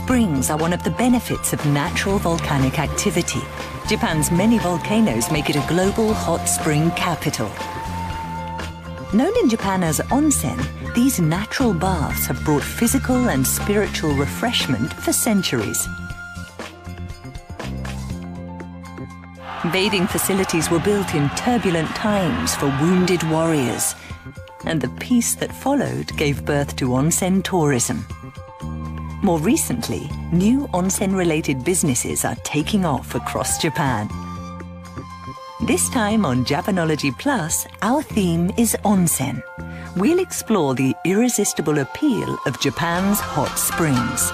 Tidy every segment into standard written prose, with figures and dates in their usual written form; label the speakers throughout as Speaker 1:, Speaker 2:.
Speaker 1: springs are one of the benefits of natural volcanic activity. Japan's many volcanoes make it a global hot spring capital. Known in Japan as onsen, these natural baths have brought physical and spiritual refreshment for centuries. Bathing facilities were built in turbulent times for wounded warriors, and the peace that followed gave birth to onsen tourism. More recently, new onsen-related businesses are taking off across Japan. This time on Japanology Plus, our theme is onsen. We'll explore the irresistible appeal of Japan's hot springs.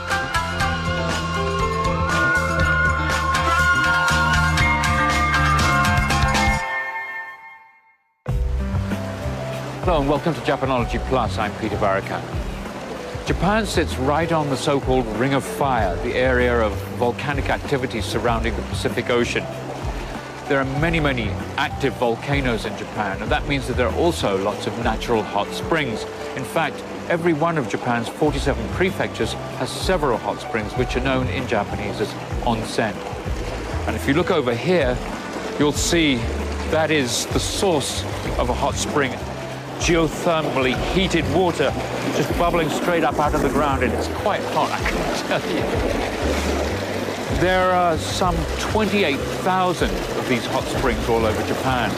Speaker 2: Hello and welcome to Japanology Plus. I'm Peter Barakat. Japan sits right on the so-called Ring of Fire, the area of volcanic activity surrounding the Pacific Ocean. There are many, many active volcanoes in Japan, and that means that there are also lots of natural hot springs. In fact, every one of Japan's 47 prefectures has several hot springs, which are known in Japanese as onsen. And if you look over here, you'll see that is the source of a hot spring. Geothermally heated water just bubbling straight up out of the ground, and it's quite hot, I can tell you. There are some 28,000 of these hot springs all over Japan,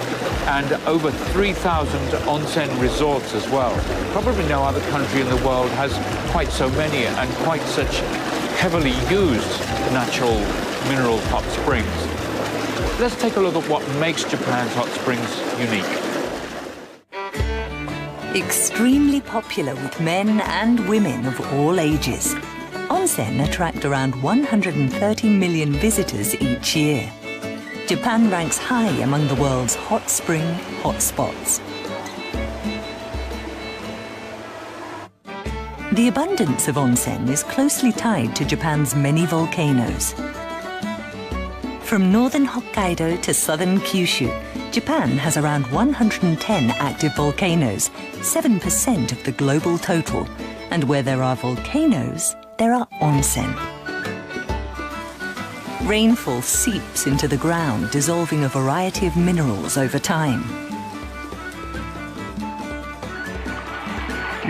Speaker 2: and over 3,000 onsen resorts as well. Probably no other country in the world has quite so many and quite such heavily used natural mineral hot springs. Let's take a look at what makes Japan's hot springs unique.
Speaker 1: Extremely popular with men and women of all ages, onsen attract around 130 million visitors each year. Japan ranks high among the world's hot spring hotspots. The abundance of onsen is closely tied to Japan's many volcanoes. From northern Hokkaido to southern Kyushu, Japan has around 110 active volcanoes, 7% of the global total. And where there are volcanoes, there are onsen. Rainfall seeps into the ground, dissolving a variety of minerals over time.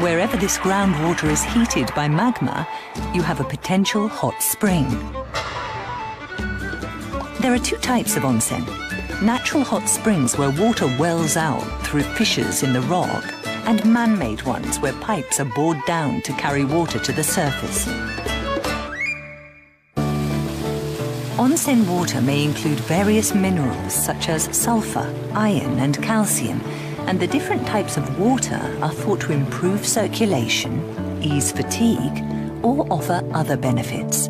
Speaker 1: Wherever this groundwater is heated by magma, you have a potential hot spring. There are two types of onsen: natural hot springs where water wells out through fissures in the rock, and man-made ones where pipes are bored down to carry water to the surface. Onsen water may include various minerals such as sulfur, iron and calcium, and the different types of water are thought to improve circulation, ease fatigue, or offer other benefits.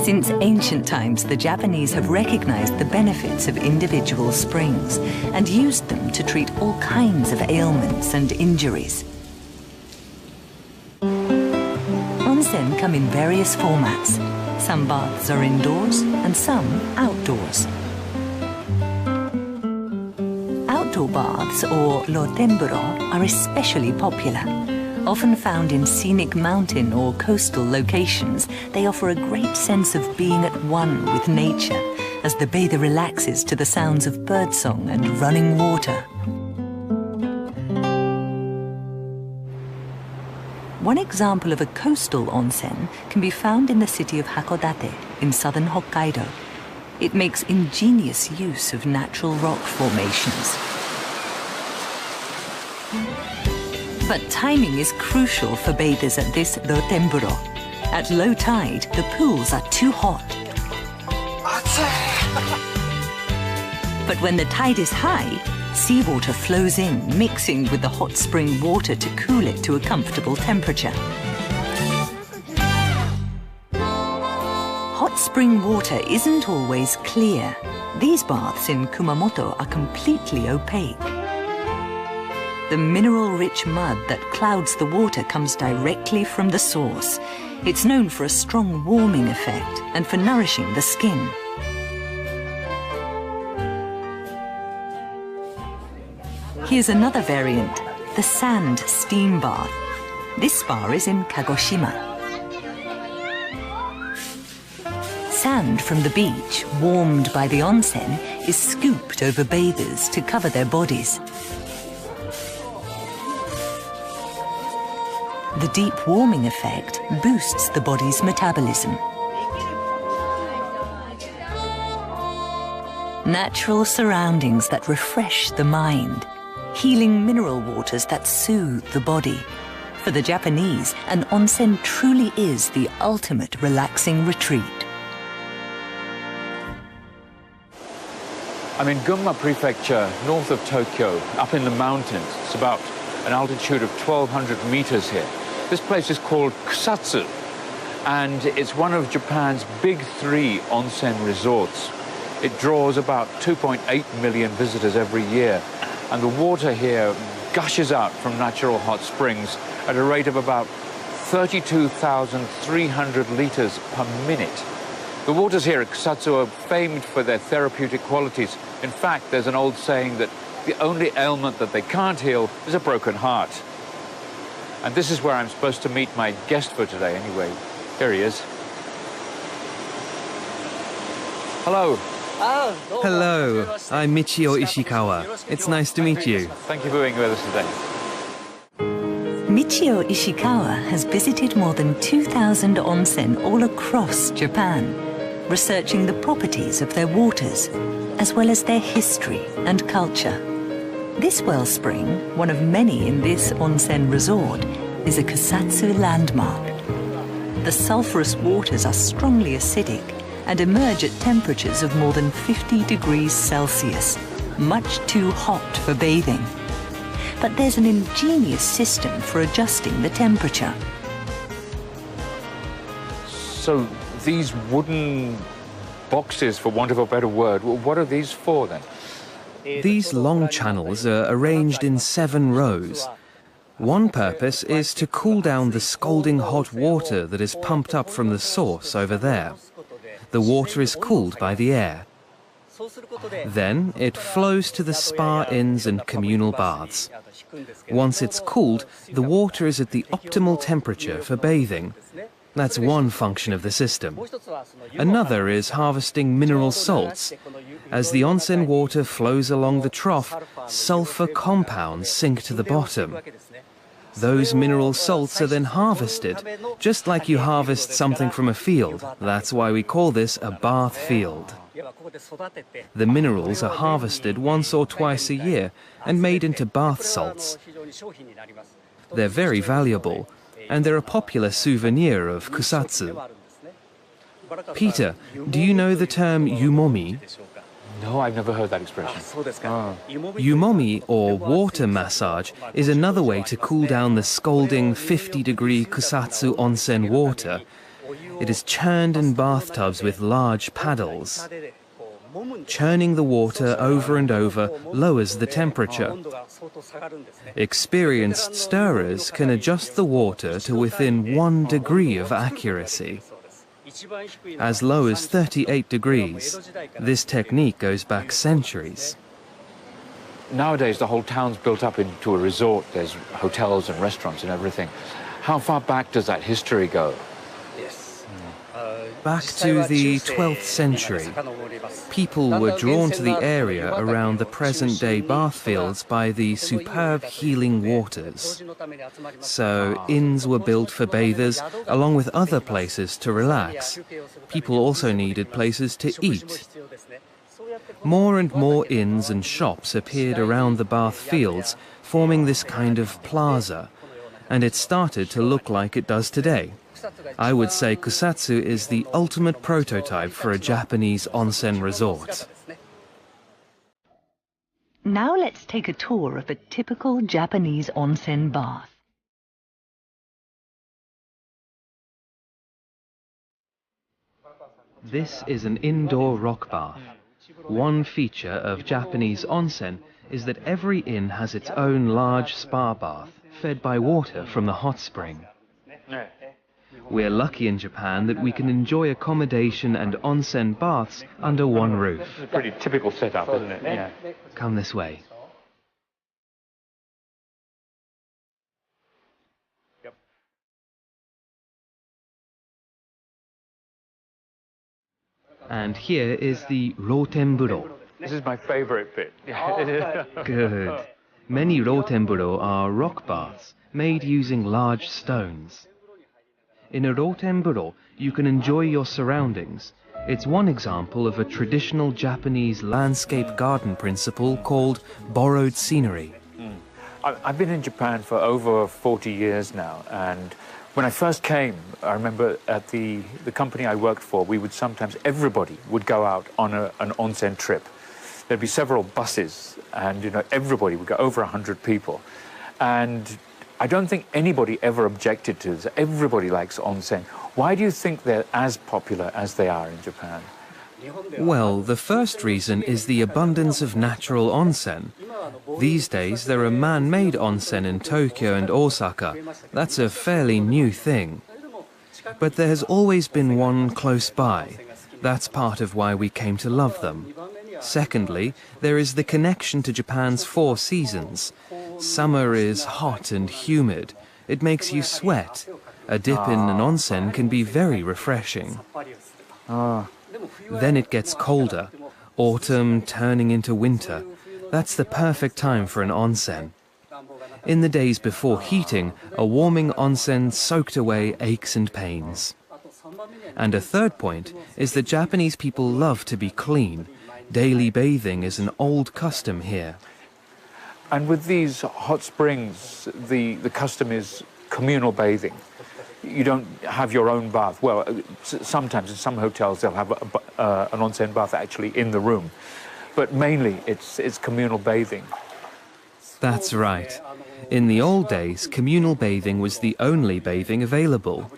Speaker 1: Since ancient times, the Japanese have recognized the benefits of individual springs and used them to treat all kinds of ailments and injuries. Onsen come in various formats. Some baths are indoors and some outdoors. Outdoor baths, or rotemburo, are especially popular. Often found in scenic mountain or coastal locations, they offer a great sense of being at one with nature as the bather relaxes to the sounds of birdsong and running water. One example of a coastal onsen can be found in the city of Hakodate in southern Hokkaido. It makes ingenious use of natural rock formations. But timing is crucial for bathers at this rotemburo. At low tide, the pools are too hot. But when the tide is high, seawater flows in, mixing with the hot spring water to cool it to a comfortable temperature. Hot spring water isn't always clear. These baths in Kumamoto are completely opaque. The mineral-rich mud that clouds the water comes directly from the source. It's known for a strong warming effect and for nourishing the skin. Here's another variant, the sand steam bath. This spa is in Kagoshima. Sand from the beach, warmed by the onsen, is scooped over bathers to cover their bodies. The deep warming effect boosts the body's metabolism. Natural surroundings that refresh the mind, healing mineral waters that soothe the body. For the Japanese, an onsen truly is the ultimate relaxing retreat.
Speaker 2: I'm in Gunma Prefecture, north of Tokyo, up in the mountains. It's about an altitude of 1,200 meters here. This place is called Kusatsu, and it's one of Japan's big 3 onsen resorts. It draws about 2.8 million visitors every year, and the water here gushes out from natural hot springs at a rate of about 32,300 litres per minute. The waters here at Kusatsu are famed for their therapeutic qualities. In fact, there's an old saying that the only ailment that they can't heal is a broken heart. And this is where I'm supposed to meet my guest for today anyway. Here he is. Hello.
Speaker 3: Hello, I'm Michio Ishikawa. It's nice to meet you.
Speaker 2: Thank you for being with us today.
Speaker 1: Michio Ishikawa has visited more than 2,000 onsen all across Japan, researching the properties of their waters, as well as their history and culture. This wellspring, one of many in this onsen resort, is a Kusatsu landmark. The sulphurous waters are strongly acidic and emerge at temperatures of more than 50 degrees Celsius, much too hot for bathing. But there's an ingenious system for adjusting the temperature.
Speaker 2: So these wooden boxes, for want of a better word, what are these for then?
Speaker 3: These long channels are arranged in 7 rows. One purpose is to cool down the scalding hot water that is pumped up from the source over there. The water is cooled by the air. Then it flows to the spa inns and communal baths. Once it's cooled, the water is at the optimal temperature for bathing. That's one function of the system. Another is harvesting mineral salts. As the onsen water flows along the trough, sulfur compounds sink to the bottom. Those mineral salts are then harvested, just like you harvest something from a field. That's why we call this a bath field. The minerals are harvested once or twice a year and made into bath salts. They're very valuable, and they're a popular souvenir of Kusatsu. Peter, do you know the term yumomi?
Speaker 2: No, I've never heard that expression.
Speaker 3: Yumomi, or water massage, is another way to cool down the scalding 50-degree Kusatsu onsen water. It is churned in bathtubs with large paddles. Churning the water over and over lowers the temperature. Experienced stirrers can adjust the water to within 1 degree of accuracy. As low as 38 degrees. This technique goes back centuries.
Speaker 2: Nowadays, the whole town's built up into a resort. There's hotels and restaurants and everything. How far back does that history go?
Speaker 3: Back to the 12th century. People were drawn to the area around the present-day bath fields by the superb healing waters. So inns were built for bathers, along with other places to relax. People also needed places to eat. More and more inns and shops appeared around the bath fields, forming this kind of plaza, and it started to look like it does today. I would say Kusatsu is the ultimate prototype for a Japanese onsen resort.
Speaker 1: Now let's take a tour of a typical Japanese onsen bath.
Speaker 3: This is an indoor rock bath. One feature of Japanese onsen is that every inn has its own large spa bath, fed by water from the hot spring. We're lucky in Japan that we can enjoy accommodation and onsen baths under one roof.
Speaker 2: It's a pretty typical setup, isn't it? Yeah.
Speaker 3: Come this way. And here is the Rotemburo.
Speaker 2: This is my favorite bit.
Speaker 3: Good. Many Rotemburo are rock baths made using large stones. In a Rotemburo, you can enjoy your surroundings. It's one example of a traditional Japanese landscape garden principle called borrowed scenery.
Speaker 2: I've been in Japan for over 40 years now, and when I first came, I remember at the company I worked for, everybody would go out on an onsen trip. There'd be several buses, and everybody would go, over 100 people. And I don't think anybody ever objected to this. Everybody likes onsen. Why do you think they're as popular as they are in Japan?
Speaker 3: Well, the first reason is the abundance of natural onsen. These days, there are man-made onsen in Tokyo and Osaka. That's a fairly new thing. But there's always been one close by. That's part of why we came to love them. Secondly, there is the connection to Japan's 4 seasons. Summer is hot and humid. It makes you sweat. A dip in an onsen can be very refreshing. Then it gets colder. Autumn turning into winter. That's the perfect time for an onsen. In the days before heating, a warming onsen soaked away aches and pains. And a third point is that Japanese people love to be clean. Daily bathing is an old custom here.
Speaker 2: And with these hot springs, the custom is communal bathing. You don't have your own bath. Well, sometimes in some hotels they'll have an onsen bath actually in the room. But mainly it's communal bathing.
Speaker 3: That's right. In the old days, communal bathing was the only bathing available.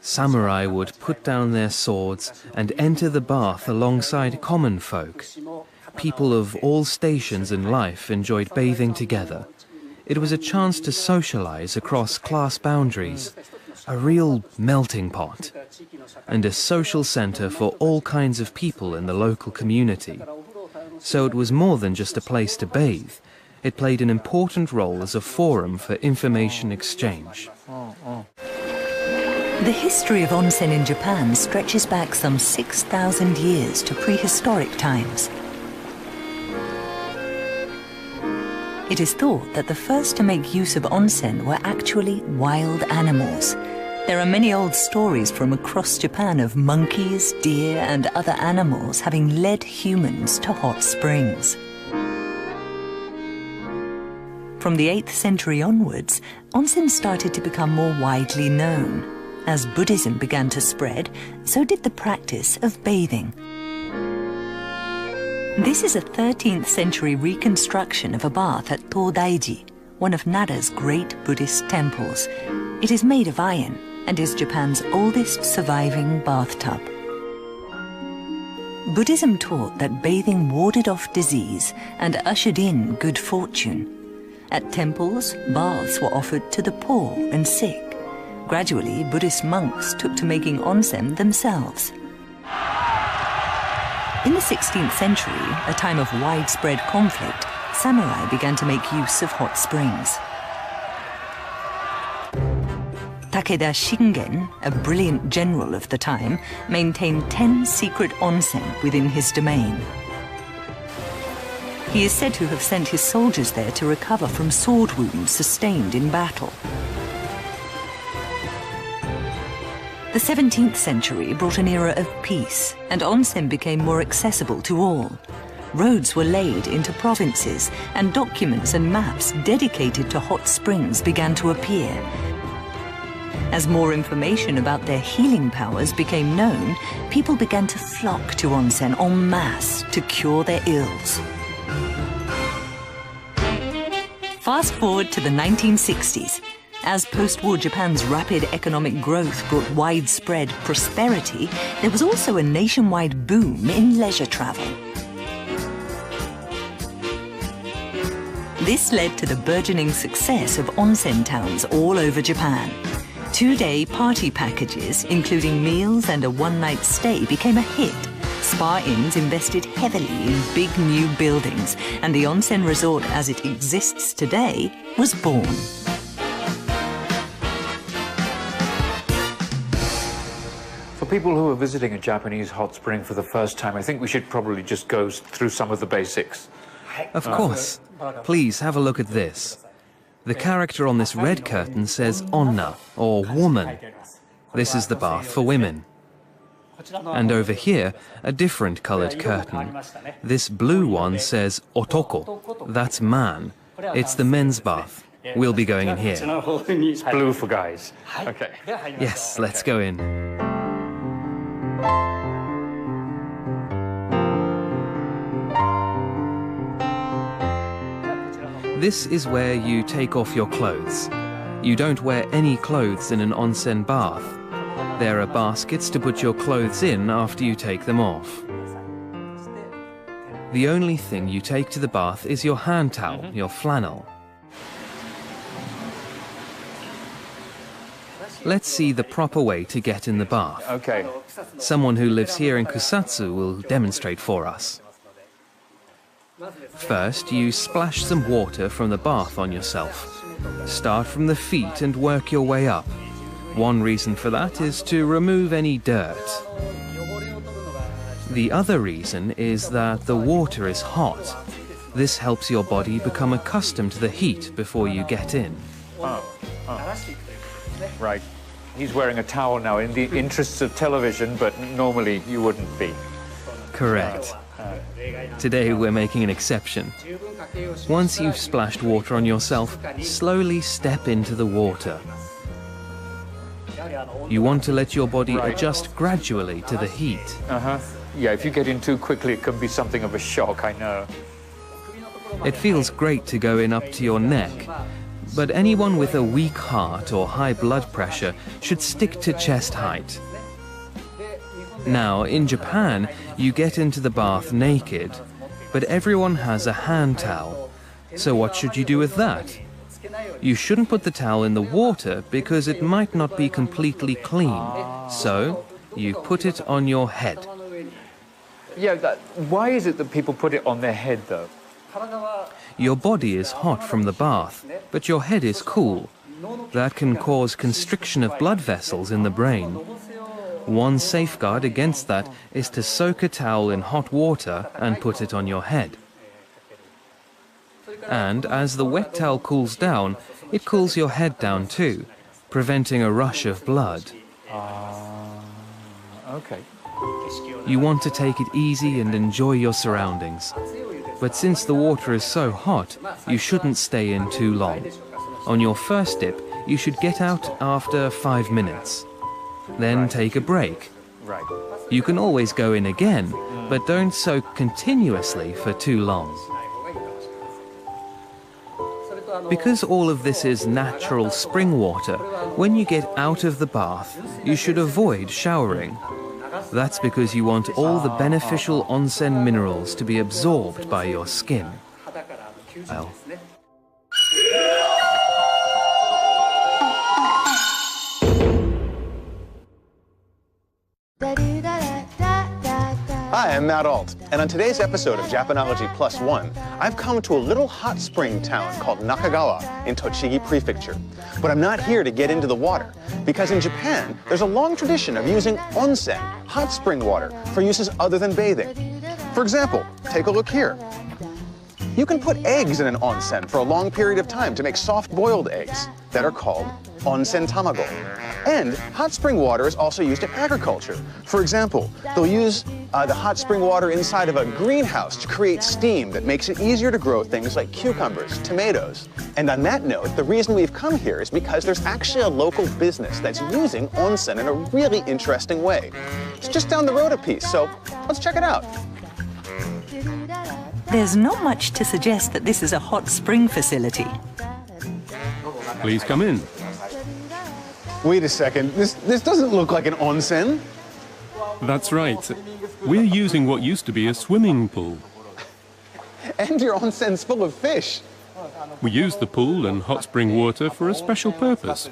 Speaker 3: Samurai would put down their swords and enter the bath alongside common folk. People of all stations in life enjoyed bathing together. It was a chance to socialize across class boundaries, a real melting pot, and a social center for all kinds of people in the local community. So it was more than just a place to bathe. It played an important role as a forum for information exchange.
Speaker 1: The history of onsen in Japan stretches back some 6,000 years to prehistoric times. It is thought that the first to make use of onsen were actually wild animals. There are many old stories from across Japan of monkeys, deer, and other animals having led humans to hot springs. From the 8th century onwards, onsen started to become more widely known. As Buddhism began to spread, so did the practice of bathing. This is a 13th century reconstruction of a bath at Todaiji, one of Nara's great Buddhist temples. It is made of iron and is Japan's oldest surviving bathtub. Buddhism taught that bathing warded off disease and ushered in good fortune. At temples, baths were offered to the poor and sick. Gradually, Buddhist monks took to making onsen themselves. In the 16th century, a time of widespread conflict, samurai began to make use of hot springs. Takeda Shingen, a brilliant general of the time, maintained 10 secret onsen within his domain. He is said to have sent his soldiers there to recover from sword wounds sustained in battle. The 17th century brought an era of peace, and onsen became more accessible to all. Roads were laid into provinces, and documents and maps dedicated to hot springs began to appear. As more information about their healing powers became known, people began to flock to onsen en masse to cure their ills. Fast forward to the 1960s. As post-war Japan's rapid economic growth brought widespread prosperity, there was also a nationwide boom in leisure travel. This led to the burgeoning success of onsen towns all over Japan. 2-day party packages, including meals and a one-night stay, became a hit. Spa inns invested heavily in big new buildings, and the onsen resort as it exists today was born.
Speaker 2: For people who are visiting a Japanese hot spring for the first time, I think we should probably just go through some of the basics.
Speaker 3: Of course. Please have a look at this. The character on this red curtain says onna, or woman. This is the bath for women. And over here, a different colored curtain. This blue one says otoko, that's man. It's the men's bath. We'll be going in here.
Speaker 2: It's blue for guys. Okay.
Speaker 3: Yes, let's go in. This is where you take off your clothes. You don't wear any clothes in an onsen bath. There are baskets to put your clothes in after you take them off. The only thing you take to the bath is your hand towel, your flannel. Let's see the proper way to get in the bath.
Speaker 2: Okay.
Speaker 3: Someone who lives here in Kusatsu will demonstrate for us. First, you splash some water from the bath on yourself. Start from the feet and work your way up. One reason for that is to remove any dirt. The other reason is that the water is hot. This helps your body become accustomed to the heat before you get in.
Speaker 2: Right. He's wearing a towel now in the interests of television, but normally you wouldn't be.
Speaker 3: Correct. Today we're making an exception. Once you've splashed water on yourself, slowly step into the water. You want to let your body adjust gradually to the heat.
Speaker 2: Yeah, if you get in too quickly, it can be something of a shock, I know.
Speaker 3: It feels great to go in up to your neck, but anyone with a weak heart or high blood pressure should stick to chest height. Now, in Japan, you get into the bath naked, but everyone has a hand towel. So what should you do with that? You shouldn't put the towel in the water because it might not be completely clean. So, you put it on your head.
Speaker 2: Yeah, why is it that people put it on their head, though?
Speaker 3: Your body is hot from the bath, but your head is cool. That can cause constriction of blood vessels in the brain. One safeguard against that is to soak a towel in hot water and put it on your head. And as the wet towel cools down, it cools your head down too, preventing a rush of blood.
Speaker 2: Okay.
Speaker 3: You want to take it easy and enjoy your surroundings. But since the water is so hot, you shouldn't stay in too long. On your first dip, you should get out after 5 minutes. Then take a break.
Speaker 2: Right.
Speaker 3: You can always go in again, but don't soak continuously for too long. Because all of this is natural spring water, when you get out of the bath, you should avoid showering. That's because you want all the beneficial onsen minerals to be absorbed by your skin. Well.
Speaker 4: Hi, I'm Matt Alt, and on today's episode of Japanology Plus One, I've come to a little hot spring town called Nakagawa in Tochigi Prefecture. But I'm not here to get into the water, because in Japan, there's a long tradition of using onsen, hot spring water, for uses other than bathing. For example, take a look here. You can put eggs in an onsen for a long period of time to make soft-boiled eggs that are called onsen tamago. And hot spring water is also used in agriculture. For example, they'll use the hot spring water inside of a greenhouse to create steam that makes it easier to grow things like cucumbers, tomatoes. And on that note, the reason we've come here is because there's actually a local business that's using onsen in a really interesting way. It's just down the road a piece, so let's check it out.
Speaker 1: There's not much to suggest that this is a hot spring facility.
Speaker 5: Please come in.
Speaker 4: Wait a second, this doesn't look like an onsen.
Speaker 5: That's right. We're using what used to be a swimming pool.
Speaker 4: And your onsen's full of fish.
Speaker 5: We use the pool and hot spring water for a special purpose.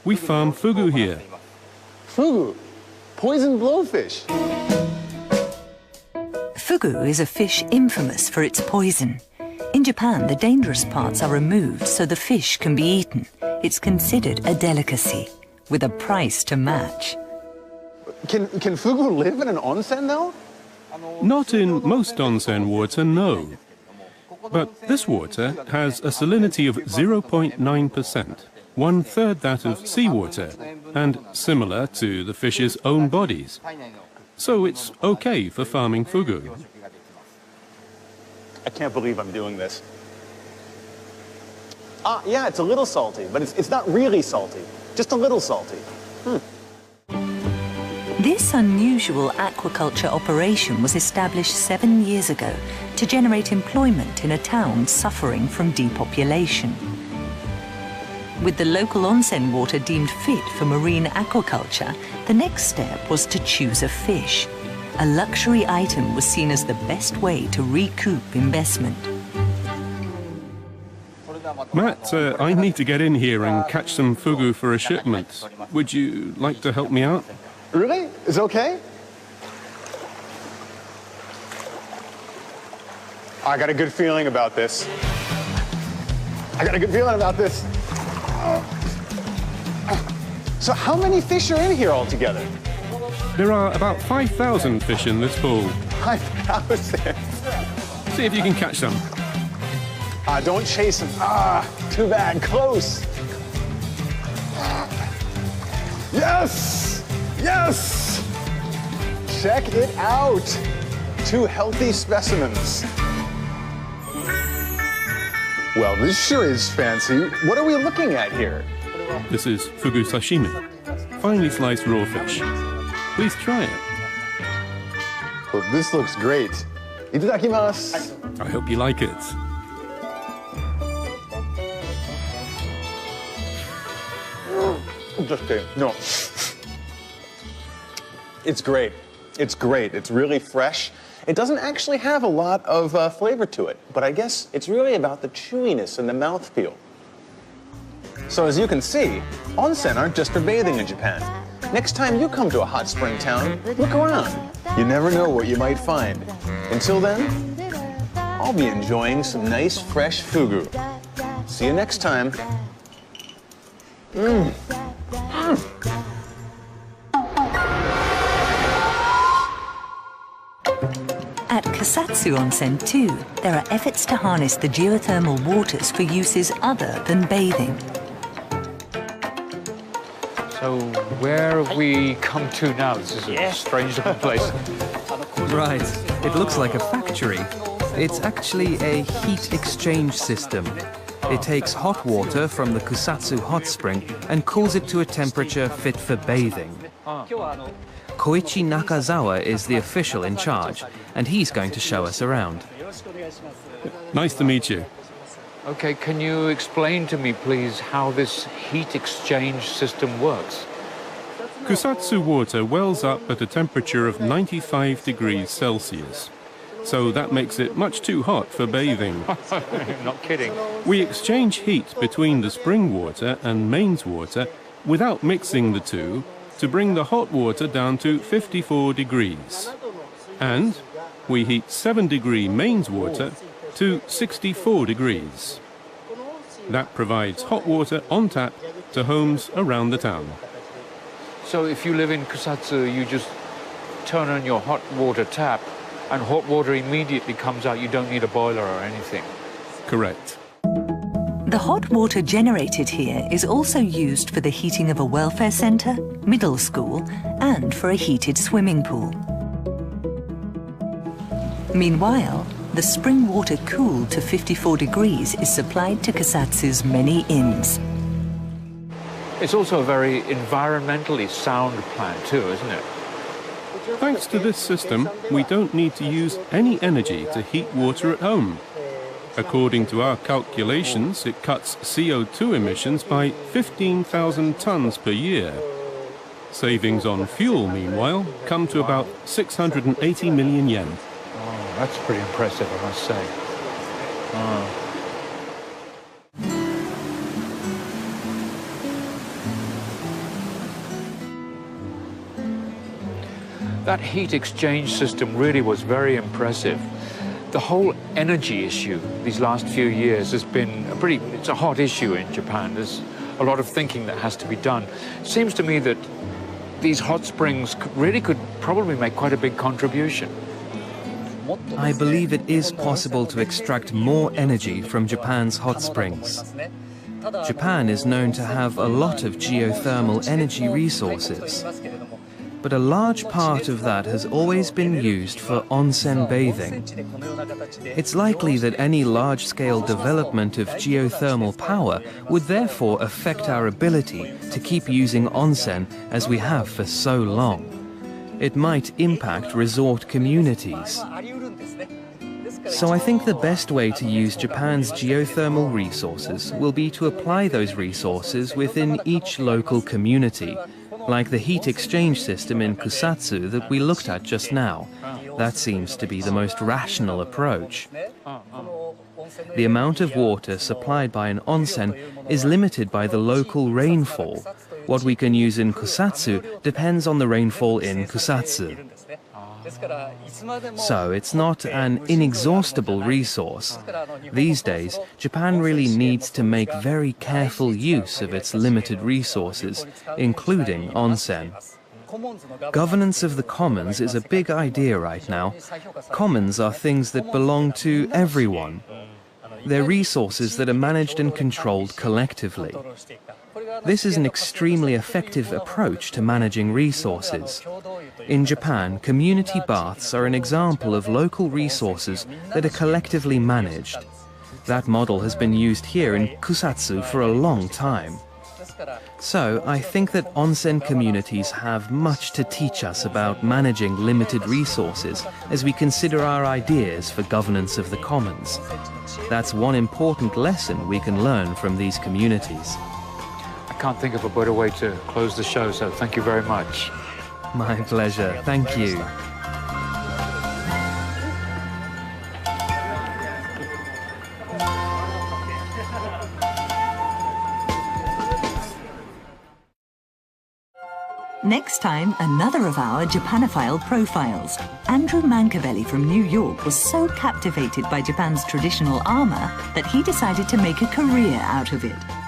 Speaker 5: We farm fugu here.
Speaker 4: Fugu, poison blowfish.
Speaker 1: Fugu is a fish infamous for its poison. In Japan, the dangerous parts are removed so the fish can be eaten. It's considered a delicacy, with a price to match.
Speaker 4: Can fugu live in an onsen, though?
Speaker 5: Not in most onsen water, no. But this water has a salinity of 0.9%, one-third that of seawater, and similar to the fish's own bodies. So it's okay for farming fugu.
Speaker 4: I can't believe I'm doing this. Yeah, it's a little salty, but it's not really salty. Just a little salty.
Speaker 1: This unusual aquaculture operation was established 7 years ago to generate employment in a town suffering from depopulation. With the local onsen water deemed fit for marine aquaculture, the next step was to choose a fish. A luxury item was seen as the best way to recoup investment.
Speaker 5: Matt, I need to get in here and catch some fugu for a shipment. Would you like to help me out?
Speaker 4: Really? Is it okay? I got a good feeling about this. So how many fish are in here altogether?
Speaker 5: There are about 5,000 fish in this pool.
Speaker 4: 5,000?
Speaker 5: See if you can catch some.
Speaker 4: Don't chase them. Too bad. Close. Yes! Yes! Check it out. 2 healthy specimens. Well, this sure is fancy. What are we looking at here?
Speaker 5: This is fugu sashimi, finely sliced raw fish. Please try it.
Speaker 4: Well, this looks great. Itadakimasu.
Speaker 5: I hope you like it.
Speaker 4: Just kidding. No. It's great. It's great. It's really fresh. It doesn't actually have a lot of flavor to it, but I guess it's really about the chewiness and the mouthfeel. So as you can see, onsen aren't just for bathing in Japan. Next time you come to a hot spring town, look around. You never know what you might find. Until then, I'll be enjoying some nice fresh fugu. See you next time.
Speaker 1: At Kusatsu Onsen too, there are efforts to harness the geothermal waters for uses other than bathing.
Speaker 2: So where have we come to now? This is a strange looking place.
Speaker 3: Right, it looks like a factory. It's actually a heat exchange system. It takes hot water from the Kusatsu hot spring and cools it to a temperature fit for bathing. Koichi Nakazawa is the official in charge, and he's going to show us around.
Speaker 5: Nice to meet you.
Speaker 2: Okay, can you explain to me, please, how this heat exchange system works?
Speaker 5: Kusatsu water wells up at a temperature of 95 degrees Celsius. So that makes it much too hot for bathing.
Speaker 2: Not kidding.
Speaker 5: We exchange heat between the spring water and mains water without mixing the two to bring the hot water down to 54 degrees. And we heat 7-degree mains water to 64 degrees. That provides hot water on tap to homes around the town.
Speaker 2: So if you live in Kusatsu, you just turn on your hot water tap and hot water immediately comes out. You don't need a boiler or anything.
Speaker 5: Correct.
Speaker 1: The hot water generated here is also used for the heating of a welfare centre, middle school, and for a heated swimming pool. Meanwhile, the spring water cooled to 54 degrees is supplied to Kusatsu's many inns.
Speaker 2: It's also a very environmentally sound plant too, isn't it?
Speaker 5: Thanks to this system, we don't need to use any energy to heat water at home. According to our calculations, it cuts CO2 emissions by 15,000 tons per year. Savings on fuel, meanwhile, come to about 680 million yen.
Speaker 2: Oh, that's pretty impressive, I must say. That heat exchange system really was very impressive. The whole energy issue these last few years has been it's a hot issue in Japan. There's a lot of thinking that has to be done. It seems to me that these hot springs really could probably make quite a big contribution.
Speaker 3: I believe it is possible to extract more energy from Japan's hot springs. Japan is known to have a lot of geothermal energy resources, but a large part of that has always been used for onsen bathing. It's likely that any large-scale development of geothermal power would therefore affect our ability to keep using onsen as we have for so long. It might impact resort communities. So I think the best way to use Japan's geothermal resources will be to apply those resources within each local community, like the heat exchange system in Kusatsu that we looked at just now. That seems to be the most rational approach. The amount of water supplied by an onsen is limited by the local rainfall. What we can use in Kusatsu depends on the rainfall in Kusatsu. So it's not an inexhaustible resource. These days, Japan really needs to make very careful use of its limited resources, including onsen. Governance of the commons is a big idea right now. Commons are things that belong to everyone. They're resources that are managed and controlled collectively. This is an extremely effective approach to managing resources. In Japan, community baths are an example of local resources that are collectively managed. That model has been used here in Kusatsu for a long time. So, I think that onsen communities have much to teach us about managing limited resources as we consider our ideas for governance of the commons. That's one important lesson we can learn from these communities.
Speaker 2: I can't think of a better way to close the show, so thank you very much.
Speaker 3: My pleasure. Thank you.
Speaker 1: Next time, another of our Japanophile profiles. Andrew Mancavelli from New York was so captivated by Japan's traditional armor that he decided to make a career out of it.